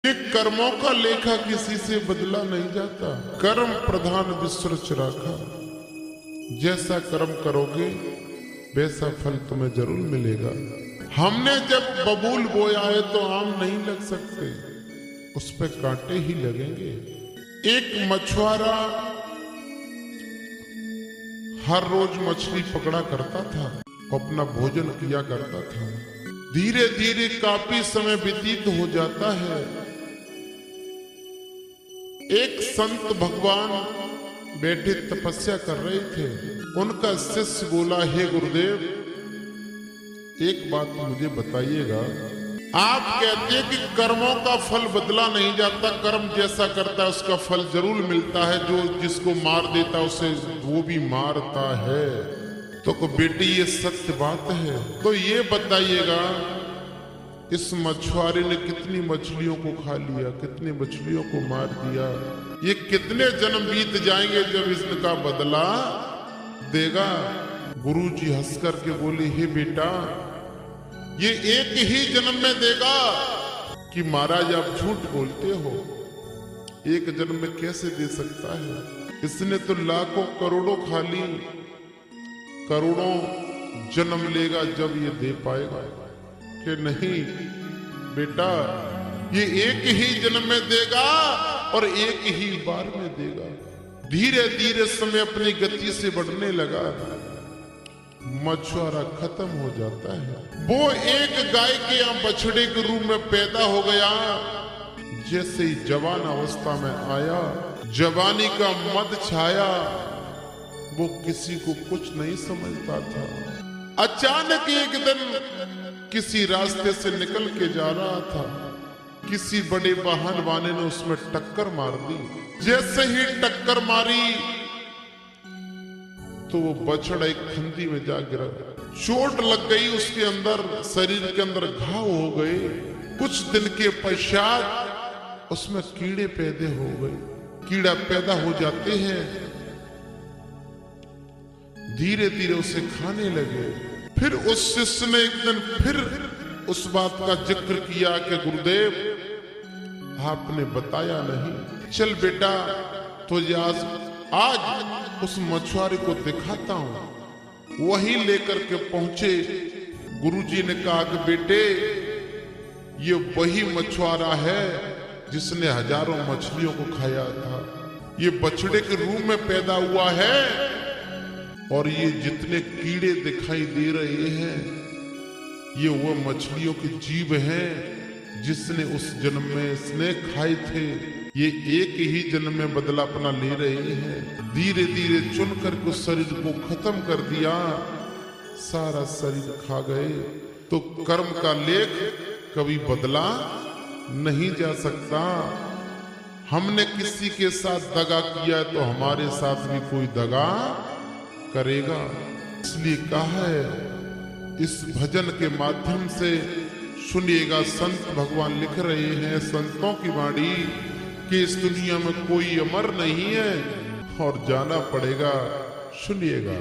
ये कर्मों का लेखा किसी से बदला नहीं जाता। कर्म प्रधान विश्व राखा। जैसा कर्म करोगे वैसा फल तुम्हें जरूर मिलेगा। हमने जब बबूल बोया है तो आम नहीं लग सकते, उस पे कांटे ही लगेंगे। एक मछुआरा हर रोज मछली पकड़ा करता था, अपना भोजन किया करता था। धीरे धीरे काफी समय व्यतीत हो जाता है। एक संत भगवान बैठे तपस्या कर रहे थे। उनका शिष्य बोला, हे गुरुदेव, एक बात मुझे बताइएगा। आप कहते हैं कि कर्मों का फल बदला नहीं जाता, कर्म जैसा करता है उसका फल जरूर मिलता है। जो जिसको मार देता है उसे वो भी मारता है। तो बेटी ये सत्य बात है। तो ये बताइएगा, इस मछुआरे ने कितनी मछलियों को खा लिया, कितनी मछलियों को मार दिया। ये कितने जन्म बीत जाएंगे जब इसका बदला देगा। गुरुजी हंस करके बोले, हे बेटा, ये एक ही जन्म में देगा। कि महाराज आप झूठ बोलते हो, एक जन्म में कैसे दे सकता है? इसने तो लाखों करोड़ों खा ली, करोड़ों जन्म लेगा जब ये दे पाएगा। कि नहीं बेटा, ये एक ही जन्म में देगा और एक ही बार में देगा। धीरे धीरे समय अपनी गति से बढ़ने लगा। मछुआरा खत्म हो जाता है। वो एक गाय के या बछड़े के रूप में पैदा हो गया। जैसे ही जवान अवस्था में आया, जवानी का मद छाया, वो किसी को कुछ नहीं समझता था। अचानक एक दिन किसी रास्ते से निकल के जा रहा था, किसी बड़े वाहन वाले ने उसमें टक्कर मार दी। जैसे ही टक्कर मारी तो वो बछड़ा एक खंदी में जा गिरा। चोट लग गई उसके अंदर, शरीर के अंदर घाव हो गए। कुछ दिन के पश्चात उसमें कीड़े पैदा हो गए। कीड़ा पैदा हो जाते हैं, धीरे धीरे उसे खाने लगे। फिर उस शिष्य ने एक दिन फिर उस बात का जिक्र किया कि गुरुदेव, आपने बताया नहीं। चल बेटा, तुझे आज उस मछुआरे को दिखाता हूं। वही लेकर के पहुंचे। गुरुजी ने कहा कि बेटे, ये वही मछुआरा है जिसने हजारों मछलियों को खाया था। ये बछड़े के रूप में पैदा हुआ है और ये जितने कीड़े दिखाई दे रहे हैं, ये वो मछलियों के जीव हैं जिसने उस जन्म में इसने खाए थे। ये एक ही जन्म में बदला अपना ले रहे हैं। धीरे धीरे चुन करके उस शरीर को खत्म कर दिया, सारा शरीर खा गए। तो कर्म का लेख कभी बदला नहीं जा सकता। हमने किसी के साथ दगा किया तो हमारे साथ भी कोई दगा करेगा। इसलिए कहा है, इस भजन के माध्यम से सुनिएगा। संत भगवान लिख रहे हैं, संतों की वाणी, कि इस दुनिया में कोई अमर नहीं है और जाना पड़ेगा। सुनिएगा।